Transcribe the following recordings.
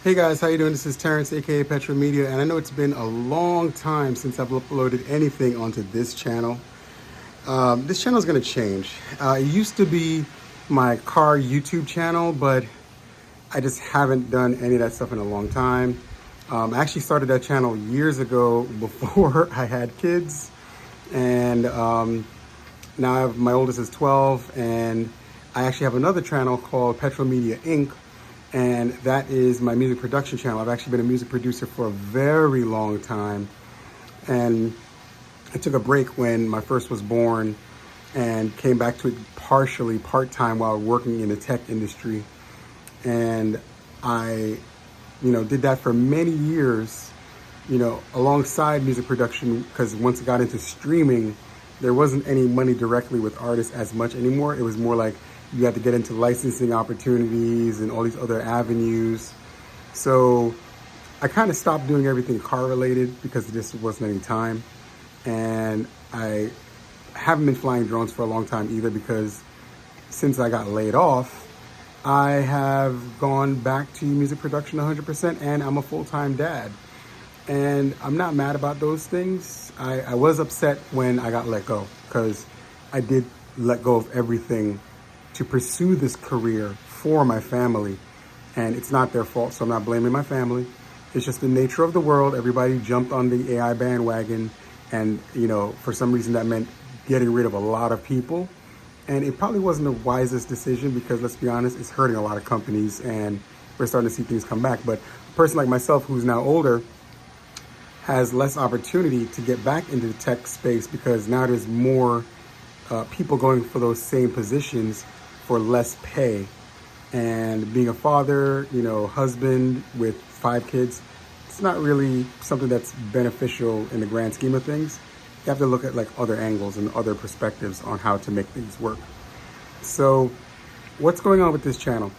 Hey guys, how you doing? This is Terrence, aka Petra Media, and I know it's been a long time since I've uploaded anything onto this channel. This channel is going to change. It used to be my car YouTube channel, but I just haven't done any of that stuff in a long time. I actually started that channel years ago before I had kids, and now my oldest is 12, and I actually have another channel called Petra Media Inc., and that is my music production channel. I've actually been a music producer for a very long time, and I took a break when my first was born and came back to it partially part-time while working in the tech industry. And I, did that for many years, alongside music production, because once it got into streaming, there wasn't any money directly with artists as much anymore. It was more like you had to get into licensing opportunities and all these other avenues. So I kind of stopped doing everything car related because there just wasn't any time. And I haven't been flying drones for a long time either, because since I got laid off, I have gone back to music production 100%, and I'm a full-time dad. And I'm not mad about those things. I was upset when I got let go, because I did let go of everything to pursue this career for my family. And it's not their fault, so I'm not blaming my family. It's just the nature of the world. Everybody jumped on the AI bandwagon, and for some reason that meant getting rid of a lot of people. And it probably wasn't the wisest decision, because let's be honest, it's hurting a lot of companies, and we're starting to see things come back. But a person like myself, who's now older, has less opportunity to get back into the tech space, because now there's more people going for those same positions for less pay. And being a father, husband with 5 kids, it's not really something that's beneficial in the grand scheme of things. You have to look at like other angles and other perspectives on how to make things work. So what's going on with this channel?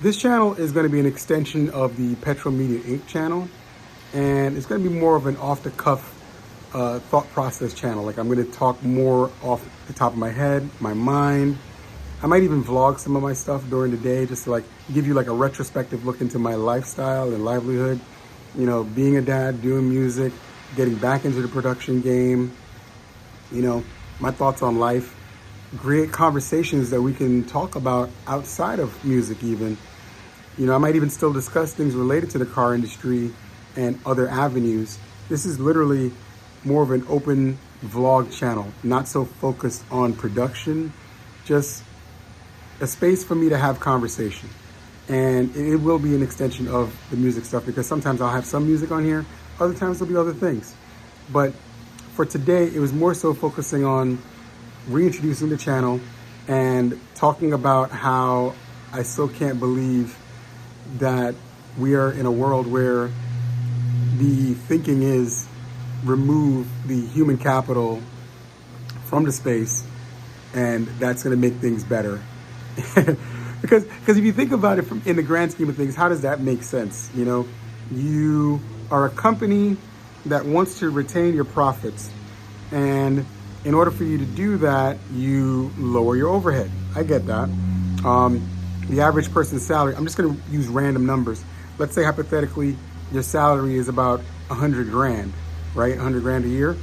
This channel is going to be an extension of the Petra Media Inc. channel, and it's going to be more of an off-the-cuff thought process channel. Like, I'm going to talk more off the top of my head, my mind. I might even vlog some of my stuff during the day, just to like give you like a retrospective look into my lifestyle and livelihood. Being a dad, doing music, getting back into the production game, my thoughts on life, great conversations that we can talk about outside of music even. I might even still discuss things related to the car industry and other avenues. This is literally more of an open vlog channel, not so focused on production, just a space for me to have conversation. And it will be an extension of the music stuff, because sometimes I'll have some music on here, other times there'll be other things. But for today, it was more so focusing on reintroducing the channel and talking about how I still can't believe that we are in a world where the thinking is remove the human capital from the space, and that's going to make things better. because if you think about it from in the grand scheme of things, how does that make sense? You are a company that wants to retain your profits, and in order for you to do that, you lower your overhead. I get that. The average person's salary, I'm just going to use random numbers. Let's say hypothetically your salary is about 100 grand, right? 100 grand a year.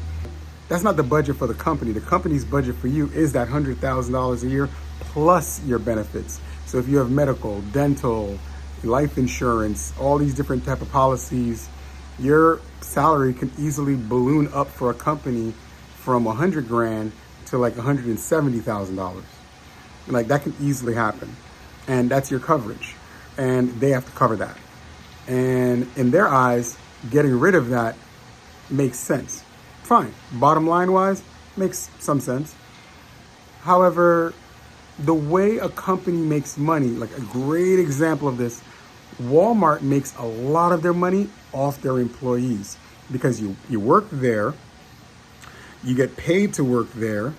That's not the budget for the company. The company's budget for you is that $100,000 a year plus your benefits. So if you have medical, dental, life insurance, all these different type of policies, your salary can easily balloon up for a company from 100 grand to like $170,000. Like, that can easily happen. And that's your coverage. And they have to cover that. And in their eyes, getting rid of that makes sense. Fine. Bottom line wise, makes some sense. However, the way a company makes money, like a great example of this, Walmart makes a lot of their money off their employees, because you work there, you get paid to work there,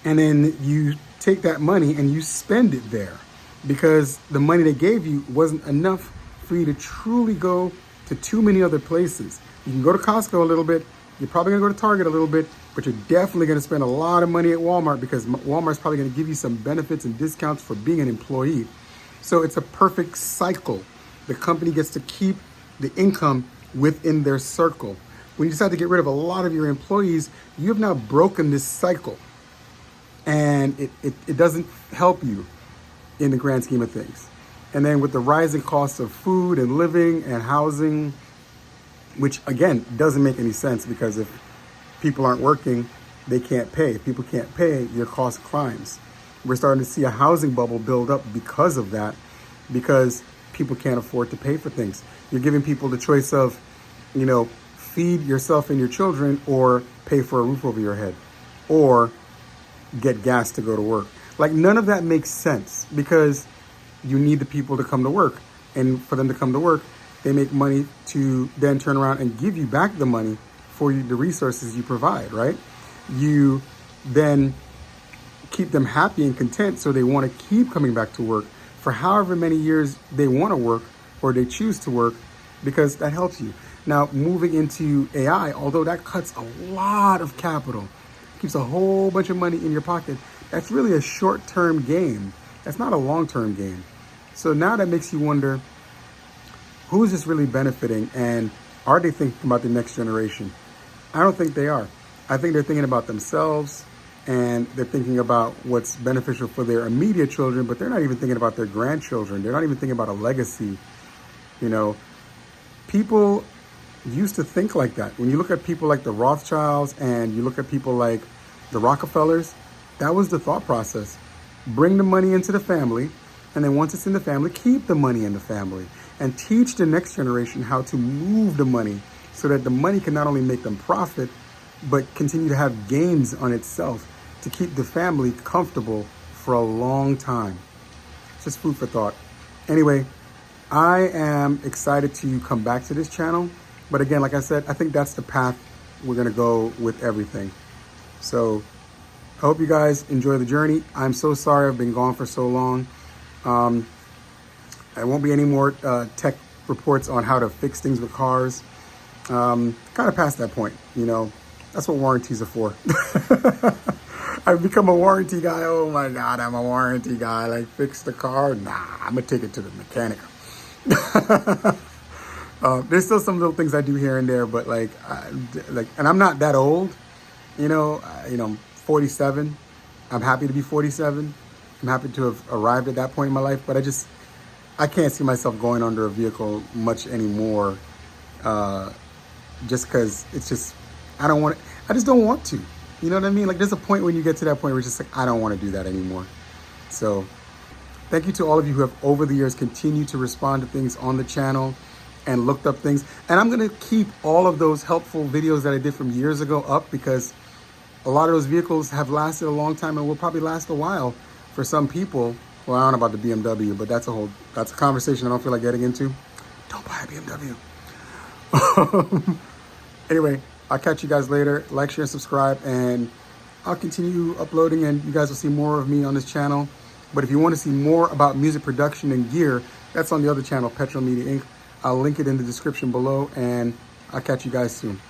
and then you take that money and you spend it there, because the money they gave you wasn't enough for you to truly go to too many other places. You can go to Costco a little bit, you're probably gonna go to Target a little bit, but you're definitely gonna spend a lot of money at Walmart, because Walmart's probably gonna give you some benefits and discounts for being an employee. So it's a perfect cycle. The company gets to keep the income within their circle. When you decide to get rid of a lot of your employees, you have now broken this cycle. And it doesn't help you in the grand scheme of things. And then with the rising costs of food and living and housing, which again doesn't make any sense, because if people aren't working, they can't pay. If people can't pay, your cost climbs. We're starting to see a housing bubble build up because of that, because people can't afford to pay for things. You're giving people the choice of, feed yourself and your children, or pay for a roof over your head, or get gas to go to work. Like, none of that makes sense, because you need the people to come to work. And for them to come to work, they make money to then turn around and give you back the money for the resources you provide, right? You then keep them happy and content, so they want to keep coming back to work for however many years they want to work, or they choose to work, because that helps you. Now, moving into AI, although that cuts a lot of capital, keeps a whole bunch of money in your pocket, that's really a short-term gain. That's not a long-term gain. So now that makes you wonder, who is this really benefiting, and are they thinking about the next generation? I don't think they are. I think they're thinking about themselves, and they're thinking about what's beneficial for their immediate children, but they're not even thinking about their grandchildren. They're not even thinking about a legacy. People used to think like that. When you look at people like the Rothschilds, and you look at people like the Rockefellers, that was the thought process. Bring the money into the family, and then once it's in the family, keep the money in the family, and teach the next generation how to move the money, so that the money can not only make them profit, but continue to have gains on itself to keep the family comfortable for a long time. It's just food for thought. Anyway, I am excited to come back to this channel. But again, like I said, I think that's the path we're going to go with everything. So I hope you guys enjoy the journey. I'm so sorry I've been gone for so long. There won't be any more tech reports on how to fix things with cars. Kind of past that point, That's what warranties are for. I've become a warranty guy. Oh my God, I'm a warranty guy. Like, fix the car? Nah, I'm going to take it to the mechanic. There's still some little things I do here and there, but and I'm not that old, 47. I'm happy to be 47. I'm happy to have arrived at that point in my life, but I can't see myself going under a vehicle much anymore. Just because I just don't want to. You know what I mean? Like, there's a point when you get to that point where it's just like, I don't want to do that anymore. So thank you to all of you who have over the years continued to respond to things on the channel and looked up things. And I'm going to keep all of those helpful videos that I did from years ago up, because a lot of those vehicles have lasted a long time and will probably last a while for some people. Well, I don't know about the BMW, but that's a conversation I don't feel like getting into. Don't buy a BMW. Anyway, I'll catch you guys later. Like, share, and subscribe, and I'll continue uploading, and you guys will see more of me on this channel. But if you want to see more about music production and gear, that's on the other channel, Petro Media Inc. I'll link it in the description below, and I'll catch you guys soon.